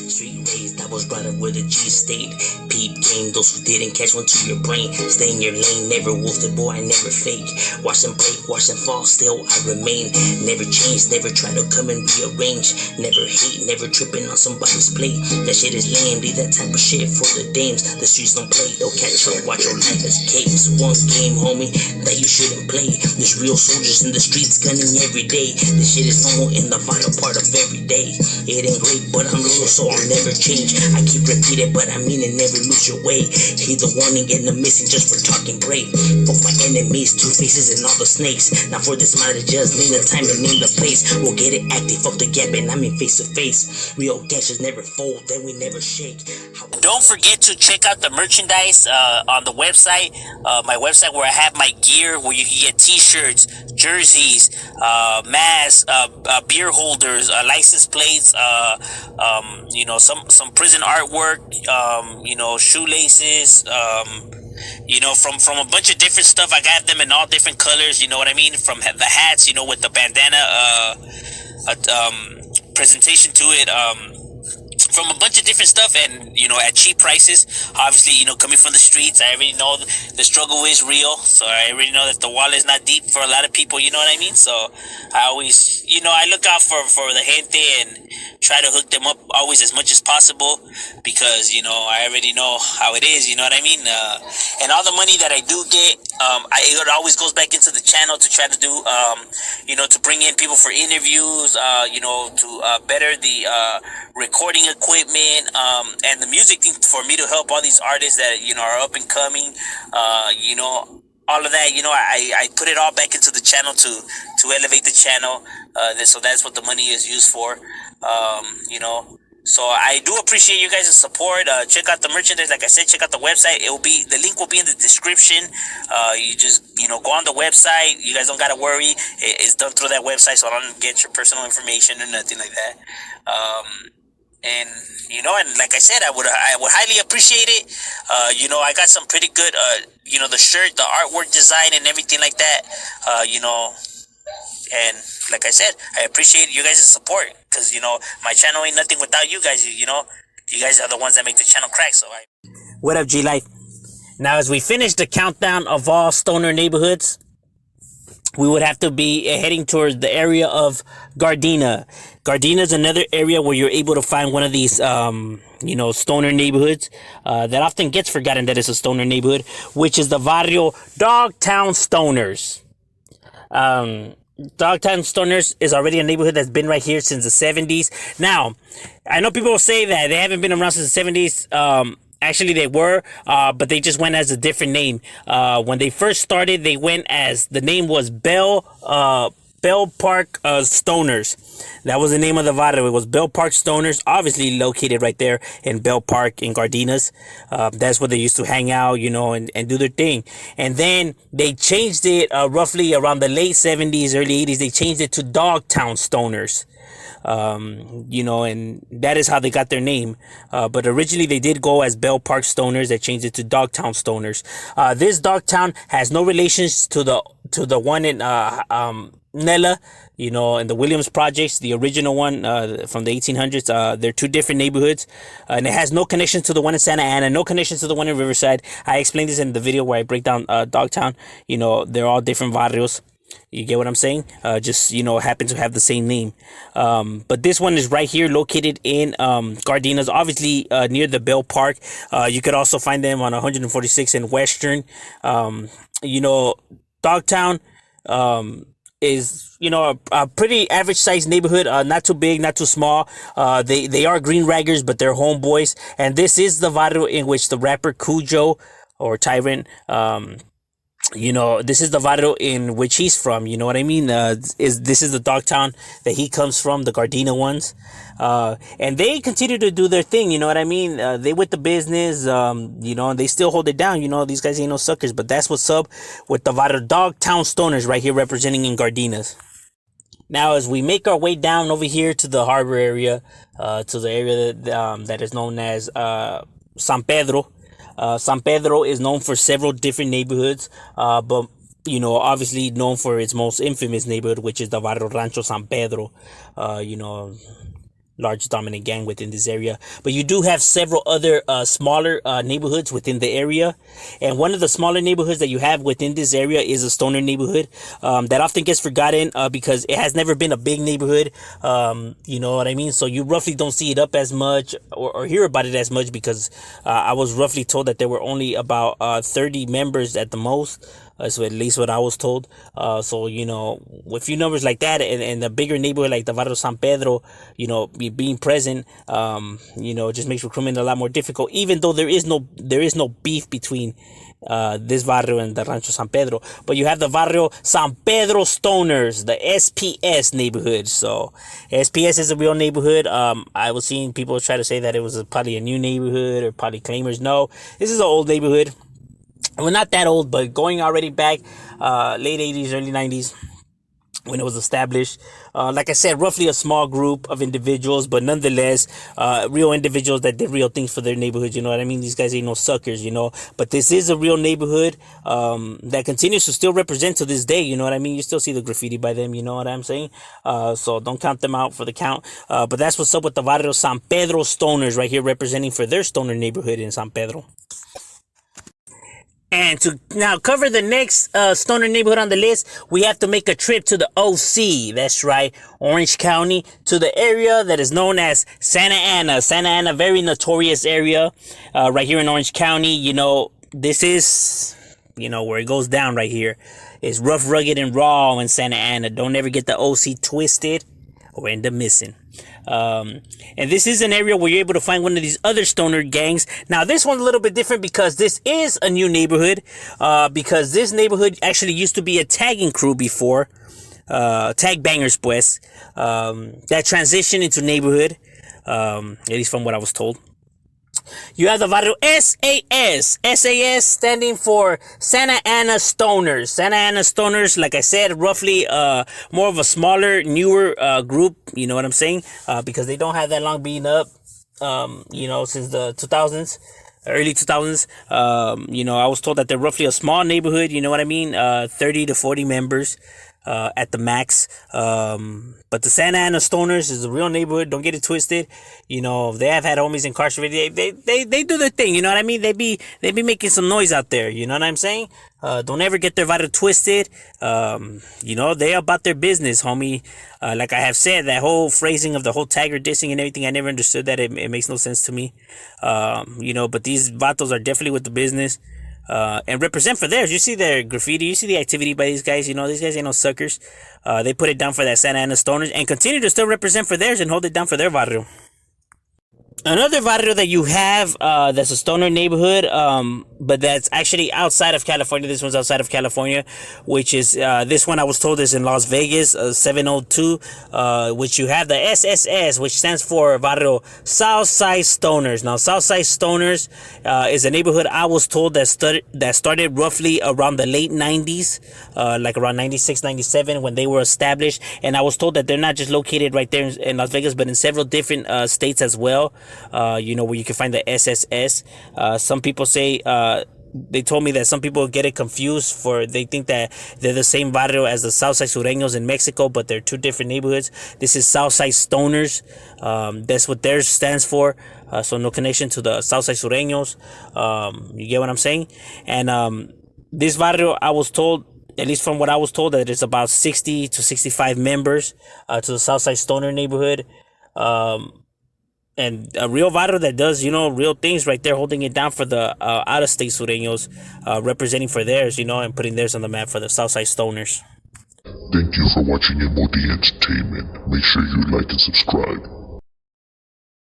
Street raised, I was brought up with a G state. Peep game, those who didn't catch one to your brain. Stay in your lane, never wolfed it, boy, I never fake. Watch them break, watch them fall, still I remain. Never change, never try to come and rearrange. Never hate, never tripping on somebody's plate. That shit is lame, leave that type of shit for the dames. The streets don't play, they'll catch up, watch your life as capes. One game, homie, that you shouldn't play. There's real soldiers in the streets gunning every day. This shit is normal in the vital part of every day. It ain't great, but I'm loyal, so I'll never change. I keep repeating, but I mean it, never lose your way. Heed the warning and the missing just for talking brave. Fuck my enemies, two faces and all the snakes. Now for this matter, just name the time and name the place. We'll get it active, fuck the gap, and I mean face to face. Real gangsters never fold, then we never shake. Don't forget to check out the merchandise on the website. My website where I have my gear, where you can get t-shirts, jerseys, masks, beer holders, license plates, you know, some prison artwork, you know, shoelaces, you know, from a bunch of different stuff. I got them in all different colors, you know what I mean? From the hats, you know, with the bandana presentation to it, from a bunch of different stuff, and you know, at cheap prices. Obviously, you know, coming from the streets, I already know the struggle is real, so I already know that the wallet is not deep for a lot of people, you know what I mean? So I always, you know, I look out for the gente and try to hook them up always as much as possible, because you know, I already know how it is, you know what I mean? And all the money that I do get, it always goes back into the channel to try to do, you know, to bring in people for interviews, you know, to better the recording equipment, and the music thing, for me to help all these artists that, you know, are up and coming, you know, all of that, you know, I put it all back into the channel to elevate the channel. So that's what the money is used for, you know. So I do appreciate you guys' support. Check out the merchandise. Like I said, check out the website. The link will be in the description. You just, you know, go on the website. You guys don't gotta worry. It's done through that website, so I don't get your personal information or nothing like that. And you know, and like I said, I would highly appreciate it. You know, I got some pretty good, you know, the shirt, the artwork design, and everything like that. You know, and like I said, I appreciate you guys' support, because you know, my channel ain't nothing without you guys. You know, you guys are the ones that make the channel crack. So what up, G Life? Now, as we finish the countdown of all stoner neighborhoods, we would have to be heading towards the area of Gardena. Gardena is another area where you're able to find one of these, you know, stoner neighborhoods that often gets forgotten that it's a stoner neighborhood, which is the barrio Dogtown Stoners. Dogtown Stoners is already a neighborhood that's been right here since the 70s. Now, I know people will say that they haven't been around since the 70s. Actually, they were, but they just went as a different name. When they first started, they went as, the name was Bell Park Stoners. That was the name of the barrio. It was Bell Park Stoners, obviously located right there in Bell Park in Gardenas. That's where they used to hang out, you know, and do their thing. And then they changed it roughly around the late 70s, early 80s. They changed it to Dogtown Stoners. You know, and that is how they got their name. But originally they did go as Bell Park Stoners. They changed it to Dogtown Stoners. This Dogtown has no relations to the one in Nella, you know, in the Williams projects, the original one from the 1800s. They're two different neighborhoods, and it has no connection to the one in Santa Ana, no connection to the one in Riverside. I explained this in the video where I break down Dogtown. You know, they're all different barrios. You get what I'm saying? Just, you know, happen to have the same name. But this one is right here, located in Gardenas, obviously near the Bell Park. You could also find them on 146 in Western. You know, Dogtown is, you know, a pretty average sized neighborhood, not too big, not too small. They are green raggers, but they're homeboys. And this is the barrio in which the rapper Cujo, or Tyrant, you know, this is the barrio in which he's from, you know what I mean? This is the Dogtown that he comes from, the Gardena ones. And they continue to do their thing, you know what I mean? They with the business, you know, and they still hold it down, you know, these guys ain't no suckers. But that's what's up with the barrio Dogtown Stoners right here representing in Gardenas. Now, as we make our way down over here to the harbor area, to the area that is known as San Pedro. San Pedro is known for several different neighborhoods, but, you know, obviously known for its most infamous neighborhood, which is the barrio Rancho San Pedro. You know, large dominant gang within this area. But you do have several other smaller neighborhoods within the area, and one of the smaller neighborhoods that you have within this area is a stoner neighborhood that often gets forgotten because it has never been a big neighborhood. You know what I mean? So you roughly don't see it up as much or hear about it as much because I was roughly told that there were only about 30 members at the most. So at least what I was told. So, you know, with few numbers like that and a bigger neighborhood like the Barrio San Pedro, you know, being present, you know, just makes recruitment a lot more difficult, even though there is no beef between this barrio and the Rancho San Pedro. But you have the Barrio San Pedro Stoners, the SPS neighborhood. So SPS is a real neighborhood. I was seeing people try to say that it was probably a new neighborhood or probably claimers. No, this is an old neighborhood. Well, not that old, but going already back late 80s, early 90s when it was established. Like I said, roughly a small group of individuals, but nonetheless, real individuals that did real things for their neighborhood. You know what I mean? These guys ain't no suckers, you know. But this is a real neighborhood that continues to still represent to this day. You know what I mean? You still see the graffiti by them. You know what I'm saying? So don't count them out for the count. But that's what's up with the Barrio San Pedro Stoners right here, representing for their stoner neighborhood in San Pedro. And to now cover the next stoner neighborhood on the list, we have to make a trip to the OC. That's right, Orange County, to the area that is known as Santa Ana. Santa Ana, very notorious area right here in Orange County. You know, this is, you know, where it goes down right here. It's rough, rugged, and raw in Santa Ana. Don't ever get the OC twisted or end up missing. And this is an area where you're able to find one of these other stoner gangs. Now, this one's a little bit different because this is a new neighborhood, because this neighborhood actually used to be a tagging crew before, tag bangers, pues, that transitioned into neighborhood, at least from what I was told. You have the Barrio SAS. SAS standing for Santa Ana Stoners. Santa Ana Stoners, like I said, roughly more of a smaller, newer group. You know what I'm saying? Because they don't have that long being up, you know, since the 2000s. Early 2000s. You know, I was told that they're roughly a small neighborhood. You know what I mean? 30 to 40 members. At the max. But the Santa Ana Stoners is a real neighborhood. Don't get it twisted. You know, they have had homies incarcerated. They do their thing. You know what I mean? They be making some noise out there. You know what I'm saying? Don't ever get their vital twisted. You know, they about their business, homie. Like I have said, that whole phrasing of the whole tagger dissing and everything, I never understood that. It makes no sense to me. You know, but these vatos are definitely with the business. And represent for theirs. You see their graffiti, you see the activity by these guys. You know, these guys ain't no suckers. They put it down for that Santa Ana Stoners and continue to still represent for theirs and hold it down for their barrio. Another barrio that you have that's a stoner neighborhood, but that's actually outside of California. This one's outside of California, which is this one I was told is in Las Vegas, 702, which you have the SSS, which stands for Barrio Southside Stoners. Now, Southside Stoners is a neighborhood I was told that started roughly around the late 90s, like around 96, 97 when they were established. And I was told that they're not just located right there in Las Vegas, but in several different states as well. You know, where you can find the SSS. Some people say, they told me that some people get it confused they think that they're the same barrio as the Southside Sureños in Mexico, but they're two different neighborhoods. This is Southside Stoners. That's what theirs stands for. So no connection to the Southside Sureños. You get what I'm saying? And this barrio, I was told, at least from what I was told, that it's about 60 to 65 members to the Southside Stoner neighborhood. And a real barrio that does, you know, real things right there, holding it down for the out-of-state Sureños, representing for theirs, you know, and putting theirs on the map for the Southside Stoners. Thank you for watching M.O.D Entertainment. Make sure you like and subscribe.